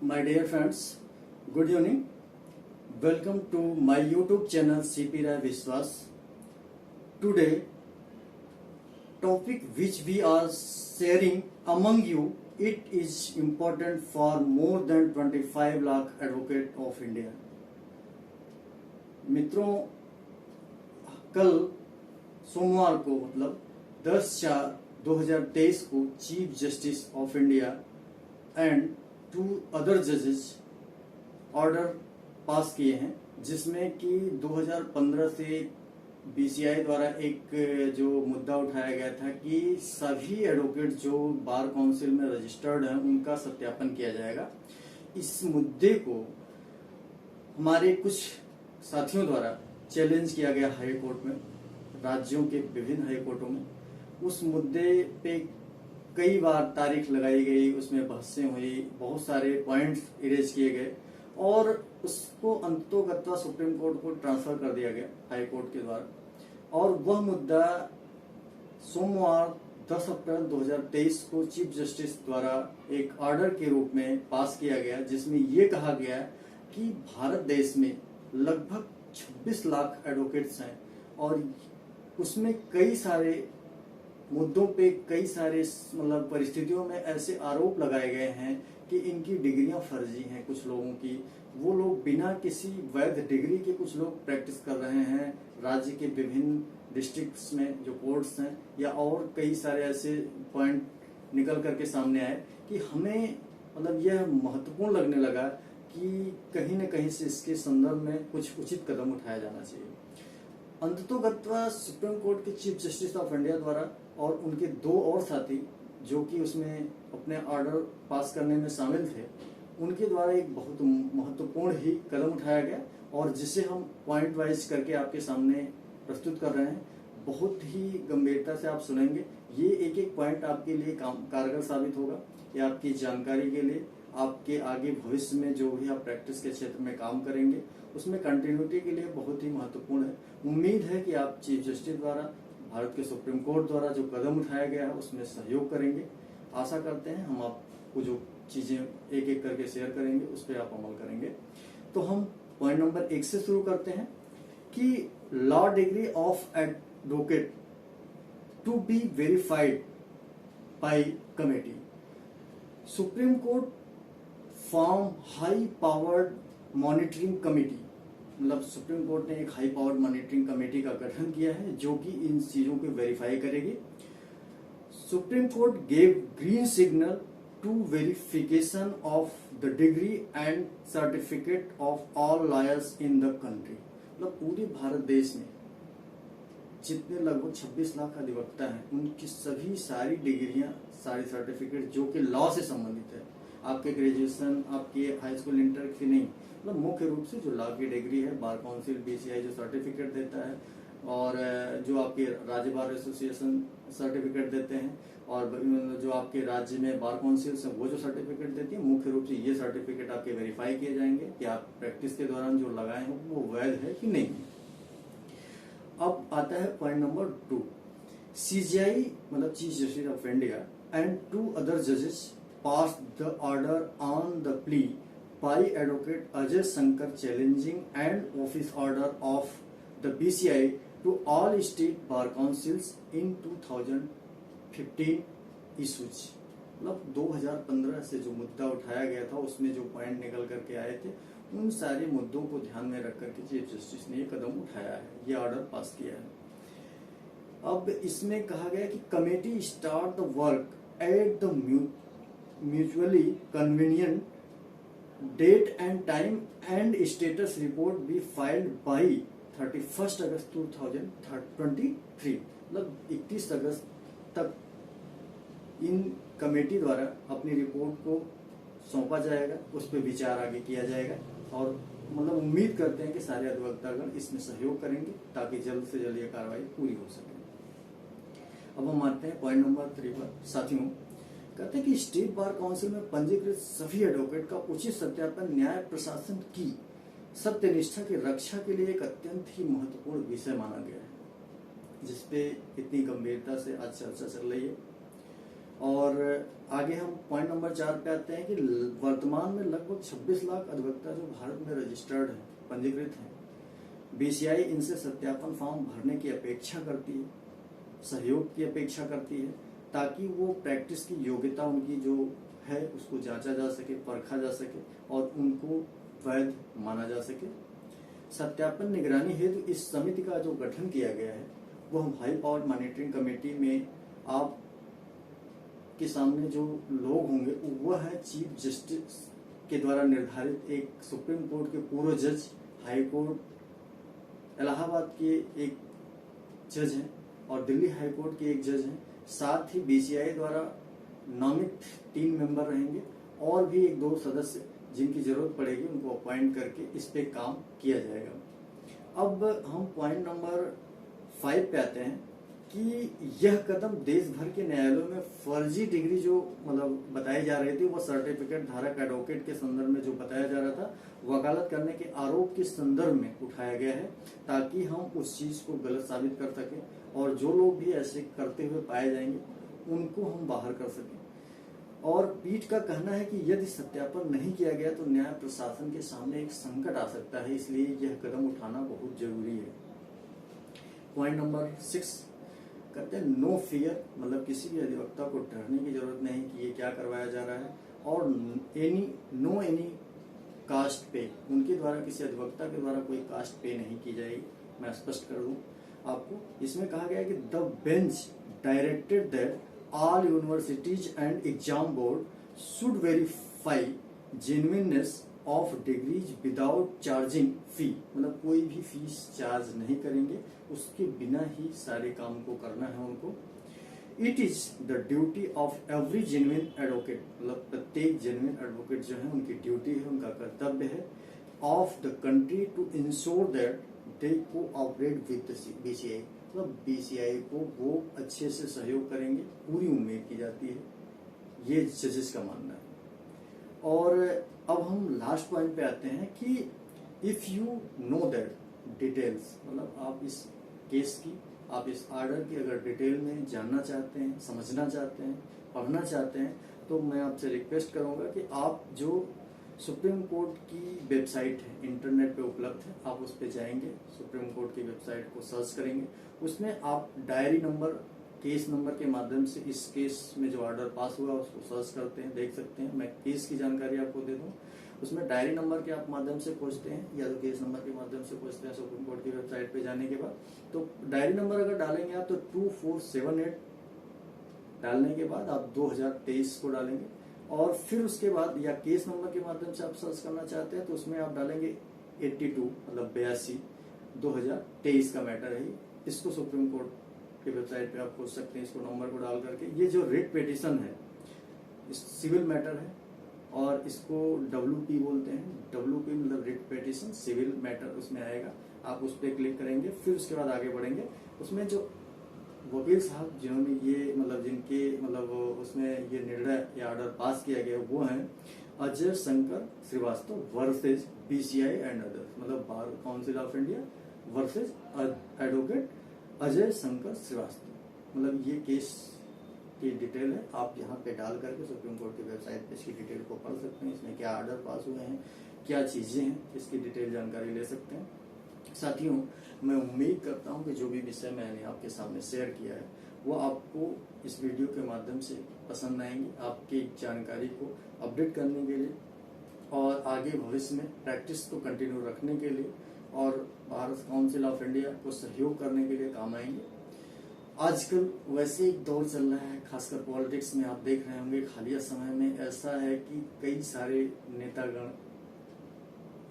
My dear friends, good evening. Welcome to my YouTube channel CP Rai Vishwas. Today, topic which we are sharing among you, it is important for more than 25 lakh advocate of India. मित्रों, कल सोमवार को मतलब 10/4/2023 को chief justice of India and 2 other जजेस order pass किए हैं, जिसमें कि 2015 से बीसीआई द्वारा एक जो मुद्दा उठाया गया था कि सभी एडवोकेट जो बार काउंसिल में रजिस्टर्ड हैं उनका सत्यापन किया जाएगा। इस मुद्दे को हमारे कुछ साथियों द्वारा चैलेंज किया गया हाई कोर्ट में, राज्यों के विभिन्न हाई कोर्टों में। उस मुद्दे पे कई बार तारीख लगाई गई, उसमें बहसें हुई, बहुत सारे पॉइंट्स इरेज किए गए और उसको अंततोगत्वा सुप्रीम कोर्ट को ट्रांसफर कर दिया गया हाई कोर्ट के द्वारा। और वह मुद्दा सोमवार 10 अप्रैल 2023 को चीफ जस्टिस द्वारा एक ऑर्डर के रूप में पास किया गया, जिसमें ये कहा गया कि भारत देश में लगभग 26 लाख एडवोकेट्स हैं और उसमें कई सारे मुद्दों पे कई सारे मतलब परिस्थितियों में ऐसे आरोप लगाए गए हैं कि इनकी डिग्रियां फर्जी हैं। कुछ लोगों की, वो लोग बिना किसी वैध डिग्री के कुछ लोग प्रैक्टिस कर रहे हैं राज्य के विभिन्न डिस्ट्रिक्ट्स में जो कोर्ट्स हैं, या और कई सारे ऐसे पॉइंट निकल करके सामने आए कि हमें मतलब यह महत्वपूर्ण लगने लगा कि कहीं न कहीं से इसके संदर्भ में कुछ उचित कदम उठाया जाना चाहिए। अंततोगत्वा सुप्रीम कोर्ट के चीफ जस्टिस ऑफ इंडिया द्वारा और उनके 2 और साथी जो कि उसमें अपने ऑर्डर पास करने में शामिल थे, उनके द्वारा एक बहुत महत्वपूर्ण ही कदम उठाया गया और जिसे हम पॉइंट वाइज करके आपके सामने प्रस्तुत कर रहे हैं। बहुत ही गंभीरता से आप सुनेंगे, ये एक एक पॉइंट आपके लिए कारगर साबित होगा। ये आपकी जानकारी के लिए, आपके आगे भविष्य में जो भी आप प्रैक्टिस के क्षेत्र में काम करेंगे उसमें कंटिन्यूटी के लिए बहुत ही महत्वपूर्ण है। उम्मीद है कि आप चीफ जस्टिस द्वारा, भारत के सुप्रीम कोर्ट द्वारा जो कदम उठाया गया है उसमें सहयोग करेंगे। आशा करते हैं हम आपको जो चीजें एक एक करके शेयर करेंगे उस पर आप अमल करेंगे। तो हम पॉइंट नंबर 1 से शुरू करते हैं कि law degree of advocate to be verified by committee. Supreme court form high powered monitoring committee, मतलब सुप्रीम कोर्ट ने एक हाई पावर्ड मॉनिटरिंग कमेटी का गठन किया है जो कि इन चीजों को वेरीफाई करेगी। Supreme court gave green signal to verification of the degree and certificate of all lawyers in the country. मतलब पूरे भारत देश में जितने लगभग 26 लाख अधिवक्ता हैं, उनकी सभी सारी डिग्रियां, सारी सर्टिफिकेट जो कि लॉ से संबंधित है, आपके ग्रेजुएशन, आपके हाई स्कूल इंटर की नहीं, मतलब मुख्य रूप से जो लॉ की डिग्री है, बार काउंसिल बीसीआई जो सर्टिफिकेट देता है और जो आपके राज्य बार एसोसिएशन सर्टिफिकेट देते हैं और जो आपके राज्य में बार काउंसिल से वो जो सर्टिफिकेट देती है, मुख्य रूप से ये सर्टिफिकेट आपके वेरीफाई किए जाएंगे कि आप प्रैक्टिस के दौरान जो लगाए हैं वो वैध है कि नहीं। अब आता है पॉइंट नंबर 2। सीजीआई मतलब chief justice of India and 2 other जजेस passed the order on the plea by Advocate Ajay Shankar challenging and office order of the BCI to all state bar councils in 2015 issues। मतलब 2015 से जो मुद्दा उठाया गया था उसमें जो पॉइंट निकल करके आए थे, उन सारे मुद्दों को ध्यान में रख करके चीफ जस्टिस ने ये कदम उठाया है, ये ऑर्डर पास किया है। अब इसमें कहा गया कि committee start the work at the mutually convenient date and time and status report be filed by 31st अगस्त 2023। मतलब 31 अगस्त तक इन कमेटी द्वारा अपनी रिपोर्ट को सौंपा जाएगा, उस पर विचार आगे किया जाएगा और मतलब उम्मीद करते हैं कि सारे अधिवक्तागण इसमें सहयोग करेंगे ताकि जल्द से जल्द ये कार्रवाई पूरी हो सके। अब हम आते हैं पॉइंट नंबर 3 पर। साथियों, कहते हैं कि स्टेट बार काउंसिल में पंजीकृत सभी एडवोकेट का उचित सत्यापन न्याय प्रशासन की सत्यनिष्ठा की रक्षा के लिए एक अत्यंत ही महत्वपूर्ण विषय माना गया है, जिसपे इतनी गंभीरता से आज चर्चा चल रही है। और आगे हम पॉइंट नंबर 4 पे आते हैं कि वर्तमान में लगभग 26 लाख अधिवक्ता जो भारत में रजिस्टर्ड हैं, पंजीकृत हैं। बीसीआई इनसे सत्यापन फॉर्म भरने की अपेक्षा करती है, सहयोग की अपेक्षा करती है, ताकि वो प्रैक्टिस की योग्यता उनकी जो है उसको जांचा जा सके, परखा जा सके और उनको वैध माना जा सके। सत्यापन निगरानी हेतु इस समिति का जो गठन किया गया है वो हम हाई पावर मॉनिटरिंग कमेटी में आप के सामने जो लोग होंगे वह है चीफ जस्टिस के द्वारा निर्धारित एक सुप्रीम कोर्ट के पूर्व जज, हाई कोर्ट इलाहाबाद के एक जज हैं और दिल्ली हाई कोर्ट के एक जज हैं। साथ ही बीसीआई द्वारा नामित 3 मेंबर रहेंगे और भी 1-2 सदस्य जिनकी जरूरत पड़ेगी उनको अपॉइंट करके इस पे काम किया जाएगा। अब हम पॉइंट नंबर 5 पे आते हैं कि यह कदम देश भर के न्यायालयों में फर्जी डिग्री जो मतलब बताई जा रही थी, वह सर्टिफिकेट धारक एडवोकेट के संदर्भ में जो बताया जा रहा था, वकालत करने के आरोप के संदर्भ में उठाया गया है, ताकि हम उस चीज को गलत साबित कर सकें और जो लोग भी ऐसे करते हुए पाए जाएंगे उनको हम बाहर कर सकें। और पीठ का कहना है कि यदि सत्यापन नहीं किया गया तो न्याय प्रशासन के सामने एक संकट आ सकता है, इसलिए यह कदम उठाना बहुत जरूरी है। पॉइंट नंबर 6 कहते हैं नो फियर, मतलब किसी भी अधिवक्ता को डरने की जरूरत नहीं कि ये क्या करवाया जा रहा है। और नो एनी कास्ट पे, उनके द्वारा किसी अधिवक्ता के द्वारा कोई कास्ट पे नहीं की जाएगी। मैं स्पष्ट कर दूं आपको, इसमें कहा गया है कि the bench directed that all universities and exam board should verify genuineness of degrees without charging fee, मतलब कोई भी फीस चार्ज नहीं करेंगे, उसके बिना ही सारे काम को करना है उनको। It is the duty of every genuine advocate, मतलब प्रत्येक genuine advocate जो है उनकी ड्यूटी है, उनका कर्तव्य है, of the country to ensure that they cooperate with the BCI, मतलब बीसीआई को वो अच्छे से सहयोग करेंगे, पूरी उम्मीद की जाती है, ये जजेस का मानना है। और अब हम लास्ट पॉइंट पे आते हैं कि if you know that details, मतलब आप इस केस की, आप इस ऑर्डर की अगर डिटेल में जानना चाहते हैं, समझना चाहते हैं, पढ़ना चाहते हैं, तो मैं आपसे रिक्वेस्ट करूंगा कि आप जो सुप्रीम कोर्ट की वेबसाइट है, इंटरनेट पे उपलब्ध है, आप उस पे जाएंगे, सुप्रीम कोर्ट की वेबसाइट को सर्च करेंगे, उसमें आप डायरी नंबर, केस नंबर के माध्यम से इस केस में जो ऑर्डर पास हुआ उसको सर्च करते हैं, देख सकते हैं। मैं केस की जानकारी आपको दे दूं, उसमें डायरी नंबर के आप माध्यम से खोजते हैं या तो केस नंबर के माध्यम से खोजते हैं सुप्रीम कोर्ट की वेबसाइट पे जाने के बाद, तो डायरी नंबर अगर डालेंगे आप तो 2478 डालने के बाद आप 2023 को डालेंगे और फिर उसके बाद या केस नंबर के माध्यम से आप सर्च करना चाहते हैं तो उसमें आप डालेंगे 82 मतलब 82 2023 का मैटर है। इसको सुप्रीम कोर्ट की वेबसाइट पे आप खोज सकते हैं, इसको नंबर को डाल करके। ये जो रिट पिटीशन है सिविल मैटर है और इसको WP बोलते हैं, WP मतलब रिट पिटीशन सिविल मैटर उसमें आएगा, आप उस पर क्लिक करेंगे, फिर उसके बाद आगे बढ़ेंगे। उसमें जो वकील साहब जिन्होंने ये मतलब जिनके मतलब उसमें ये निर्णय या ऑर्डर पास किया गया वो हैं Ajay Shankar Srivastava versus BCI and others, मतलब bar council of India versus advocate Ajay Shankar Srivastava. मतलब ये केस की डिटेल है, आप यहाँ पे डाल करके सुप्रीम कोर्ट की वेबसाइट पे इसकी डिटेल को पढ़ सकते हैं, इसमें क्या ऑर्डर पास हुए हैं, क्या चीजें हैं, इसकी डिटेल जानकारी ले सकते हैं। साथियों, मैं उम्मीद करता हूं कि जो भी विषय मैंने आपके सामने शेयर किया है वो आपको इस वीडियो के माध्यम से पसंद आएंगे, आपकी जानकारी को अपडेट करने के लिए और आगे भविष्य में प्रैक्टिस को कंटिन्यू रखने के लिए और भारत काउंसिल ऑफ इंडिया को सहयोग करने के लिए काम आएंगे। आजकल वैसे एक दौर चल रहा है, खासकर पॉलिटिक्स में आप देख रहे होंगे, हालिया समय में ऐसा है कि कई सारे नेतागण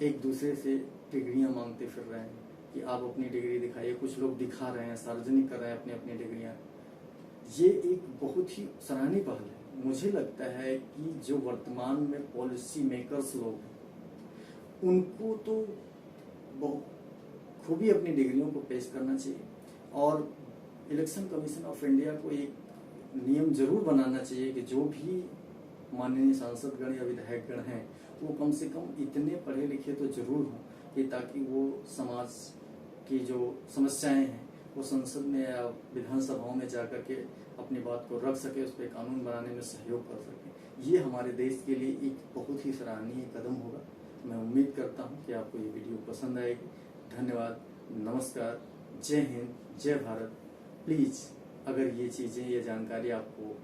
एक दूसरे से डिग्रियां मांगते फिर रहे हैं कि आप अपनी डिग्री दिखाइए। कुछ लोग दिखा रहे हैं, सार्वजनिक कर रहे हैं अपनी अपनी डिग्रियां। ये एक बहुत ही सराहनीय पहल है। मुझे लगता है कि जो वर्तमान में पॉलिसी मेकर्स लोग हैं उनको तो बहुत खूबी अपनी डिग्रियों को पेश करना चाहिए और इलेक्शन कमीशन ऑफ इंडिया को एक नियम जरूर बनाना चाहिए कि जो भी माननीय सांसदगण या विधायकगण हैं वो कम से कम इतने पढ़े लिखे तो जरूर हों कि ताकि वो समाज की जो समस्याएं हैं वो संसद में या विधानसभाओं में जाकर के अपनी बात को रख सके, उस पर कानून बनाने में सहयोग कर सके। ये हमारे देश के लिए एक बहुत ही सराहनीय कदम होगा। मैं उम्मीद करता हूँ कि आपको ये वीडियो पसंद आएगी। धन्यवाद, नमस्कार, जय हिंद, जय भारत। प्लीज़ अगर ये चीज़ें, ये जानकारी आपको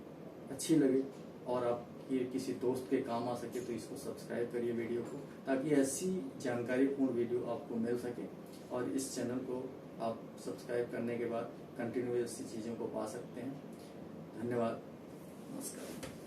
अच्छी लगे और आप ये किसी दोस्त के काम आ सके तो इसको सब्सक्राइब करिए वीडियो को, ताकि ऐसी जानकारीपूर्ण वीडियो आपको मिल सके। और इस चैनल को आप सब्सक्राइब करने के बाद कंटिन्यू ऐसी चीज़ों को पा सकते हैं। धन्यवाद, नमस्कार।